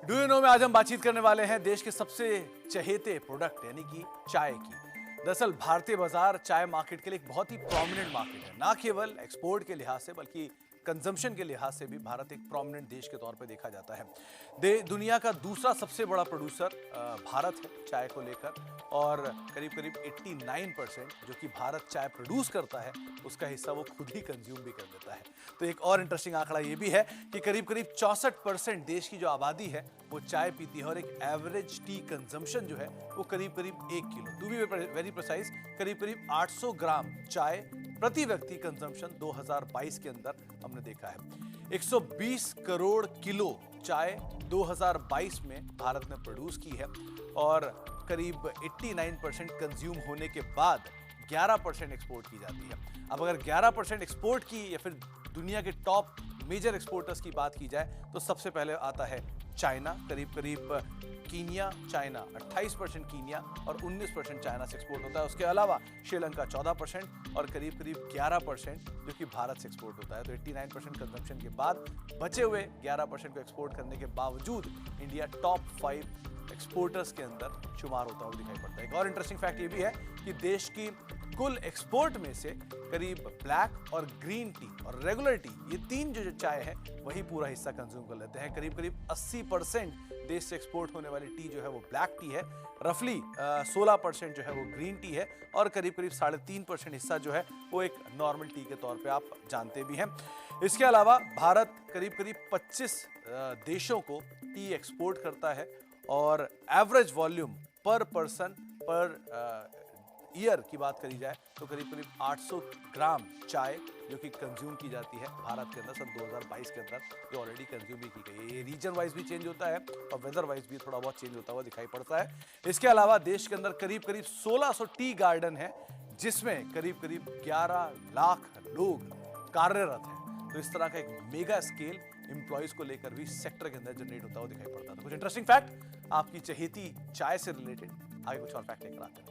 Do you know में आज हम बातचीत करने वाले हैं देश के सबसे चहेते प्रोडक्ट यानी कि चाय की। दरअसल भारतीय बाजार चाय मार्केट के लिए एक बहुत ही प्रोमिनेंट मार्केट है। ना केवल एक्सपोर्ट के लिहाज से बल्कि कंजम्पशन के लिहाज से भी भारत एक प्रोमिनेंट देश के तौर पे देखा जाता है। दुनिया का दूसरा सबसे बड़ा प्रोड्यूसर भारत है चाय को लेकर, और करीब करीब 89% जो कि भारत चाय प्रोड्यूस करता है उसका हिस्सा वो खुद ही कंज्यूम भी कर लेता है। तो एक और इंटरेस्टिंग आंकड़ा ये भी है कि करीब करीब 64% देश की जो आबादी है वो चाय पीती है, और एक एवरेज टी कंजम्पशन जो है वो करीब करीब 1 kilo, to be very precise करीब करीब 800 ग्राम चाय प्रति व्यक्ति कंजम्पशन 2022 के अंदर हमने देखा है। 120 करोड़ किलो चाय 2022 में भारत ने प्रोड्यूस की है, और करीब 89% कंज्यूम होने के बाद 11% एक्सपोर्ट की जाती है। अब अगर 11% एक्सपोर्ट की या फिर दुनिया के टॉप मेजर एक्सपोर्टर्स की बात की जाए तो सबसे पहले आता है चाइना, करीब करीब कीनिया, चाइना 28% कीनिया और 19% चाइना से एक्सपोर्ट होता है। उसके अलावा श्रीलंका 14% और करीब करीब 11% जो कि भारत से एक्सपोर्ट होता है। तो 89% कंजम्पशन के बाद बचे हुए 11% को एक्सपोर्ट करने के बावजूद इंडिया टॉप 5 एक्सपोर्टर्स के अंदर शुमार होता हुआ दिखाई पड़ता है। एक और इंटरेस्टिंग फैक्ट ये भी है कि देश की कुल एक्सपोर्ट में से करीब ब्लैक और ग्रीन टी और रेगुलर टी, ये तीन जो चाय है वही पूरा हिस्सा कंज्यूम कर लेते हैं। करीब करीब 80% देश से एक्सपोर्ट होने वाली टी जो है वो ब्लैक टी है, रफली 16% जो है वो ग्रीन टी है, और करीब करीब 3.5% हिस्सा जो है वो एक नॉर्मल टी के तौर पे आप जानते भी हैं। इसके अलावा भारत करीब करीब 25 देशों को टी एक्सपोर्ट करता है, और एवरेज वॉल्यूम पर पर्सन पर ईयर की बात करी जाए तो करीब करीब 800 ग्राम चाय जो कि कंज्यूम की जाती है भारत के अंदर सन 2022 के अंदर, जो ऑलरेडी कंज्यूम भी की गई है। ये रीजन वाइज भी चेंज होता है और वेदर वाइज भी थोड़ा बहुत चेंज होता हुआ दिखाई पड़ता है। इसके अलावा देश के अंदर करीब करीब 1600 टी गार्डन है, जिसमें करीब करीब 11 लाख लोग कार्यरत हैं। तो इस तरह का एक मेगा स्केल एम्प्लॉयज को लेकर भी सेक्टर के अंदर जनरेट होता हुआ दिखाई पड़ता है। तो कुछ इंटरेस्टिंग फैक्ट आपकी चहेती चाय से रिलेटेड, आगे कुछ और फैक्ट लेकर आते हैं।